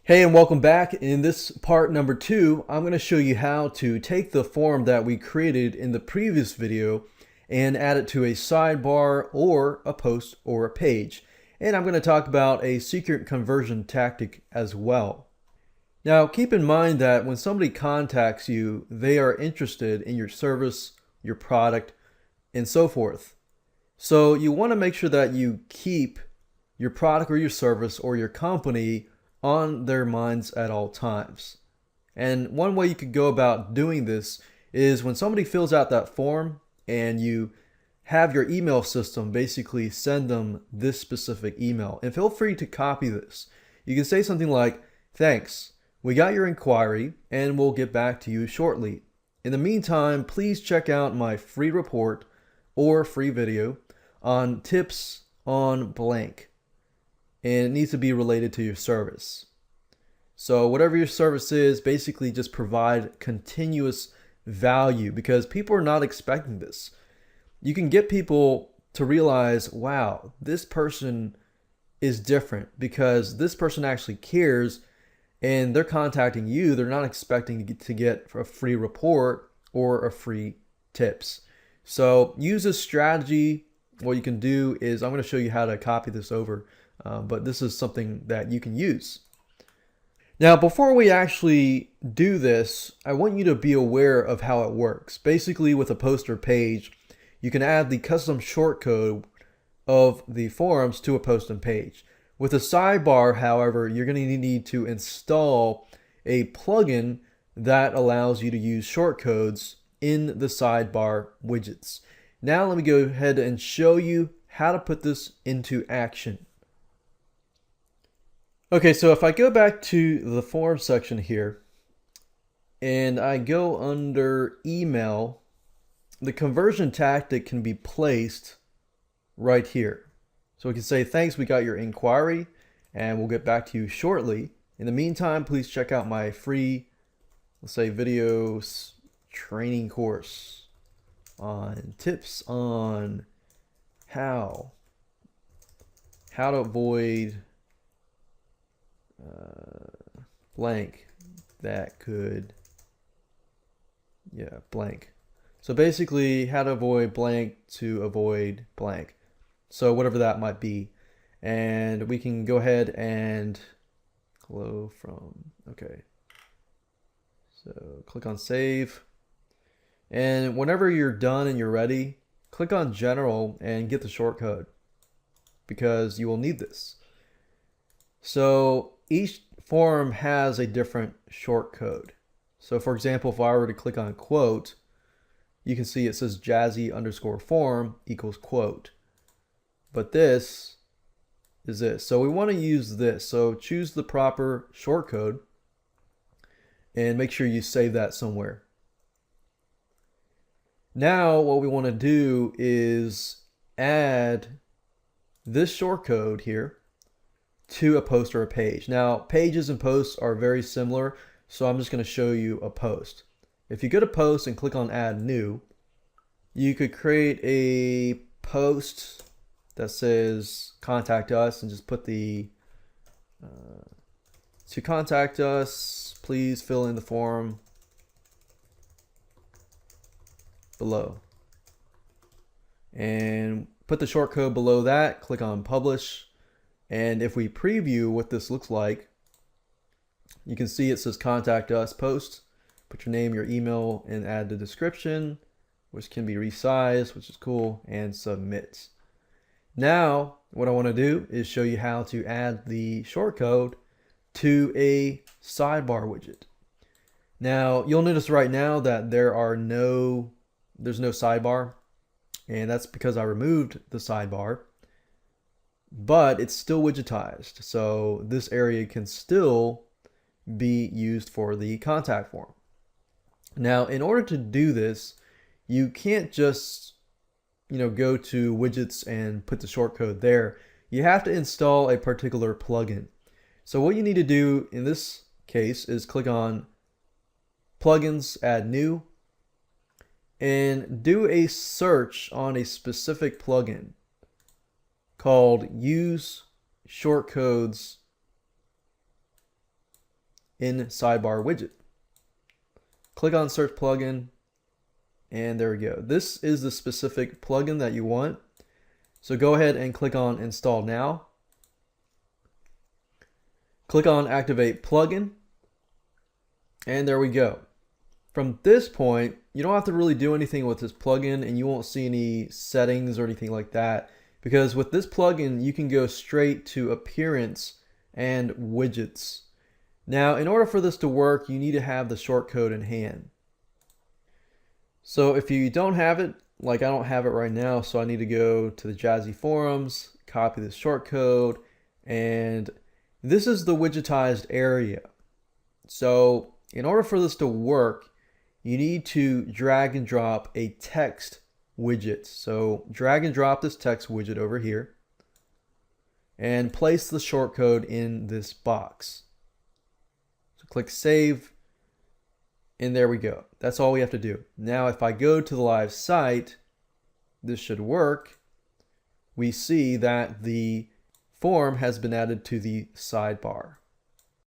Hey, and welcome back. In this part number 2, I'm going to show you how to take the form that we created in the previous video and add it to a sidebar or a post or a page. And I'm going to talk about a secret conversion tactic as well. Now, keep in mind that when somebody contacts you, they are interested in your service, your product, and so forth. So you want to make sure that you keep your product or your service or your company on their minds at all times. And one way you could go about doing this is when somebody fills out that form and you have your email system basically send them this specific email. And feel free to copy this. You can say something like, "Thanks, we got your inquiry and we'll get back to you shortly. In the meantime, please check out my free report or free video on tips on blank. And it needs to be related to your service." So whatever your service is, basically just provide continuous value because people are not expecting this. You can get people to realize, wow, this person is different because this person actually cares and they're contacting you. They're not expecting to get a free report or a free tips. So use this strategy. What you can do is I'm going to show you how to copy this over. But this is something that you can use. Now, before we actually do this, I want you to be aware of how it works. Basically, with a post or page, you can add the custom shortcode of the forums to a post and page. With a sidebar, however, you're going to need to install a plugin that allows you to use shortcodes in the sidebar widgets. Now, let me go ahead and show you how to put this into action. Okay, so if I go back to the form section here and I go under email, the conversion tactic can be placed right here. So we can say, "Thanks, we got your inquiry and we'll get back to you shortly. In the meantime, please check out my free, let's say, video training course on tips on how to avoid blank that could blank." So basically how to avoid blank to avoid blank, so whatever that might be. And we can go ahead and okay, so click on save, and whenever you're done and you're ready, click on general and get the shortcode because you will need this. So each form has a different shortcode. So for example, if I were to click on quote, you can see it says jazzy_form equals quote. But this is this. So we want to use this. So choose the proper shortcode and make sure you save that somewhere. Now what we want to do is add this shortcode here to a post or a page. Now, pages and posts are very similar, so I'm just going to show you a post. If you go to post and click on add new, you could create a post that says contact us and just put the to contact us, please fill in the form below. And put the shortcode below that, click on publish. And if we preview what this looks like, you can see it says contact us post. Put your name, your email, and add the description, which can be resized, which is cool, and submit. Now, what I want to do is show you how to add the shortcode to a sidebar widget. Now, you'll notice right now that there's no sidebar, and that's because I removed the sidebar. But it's still widgetized, so this area can still be used for the contact form. Now, in order to do this, you can't just go to widgets and put the shortcode there. You have to install a particular plugin. So what you need to do in this case is click on plugins, add new, and do a search on a specific plugin called use shortcodes in Sidebar widget. Click on search plugin, and there we go. This is the specific plugin that you want. So go ahead and click on install now. Click on activate plugin, and there we go. From this point, you don't have to really do anything with this plugin, and you won't see any settings or anything like that, because with this plugin you can go straight to appearance and widgets. Now, in order for this to work, you need to have the shortcode in hand. So if you don't have it, like I don't have it right now, so I need to go to the Jazzy forums, copy the shortcode, and this is the widgetized area. So in order for this to work, you need to drag and drop a text widget. So drag and drop this text widget over here and place the shortcode in this box. So click save, and there we go. That's all we have to do. Now if I go to the live site, this should work. We see that the form has been added to the sidebar.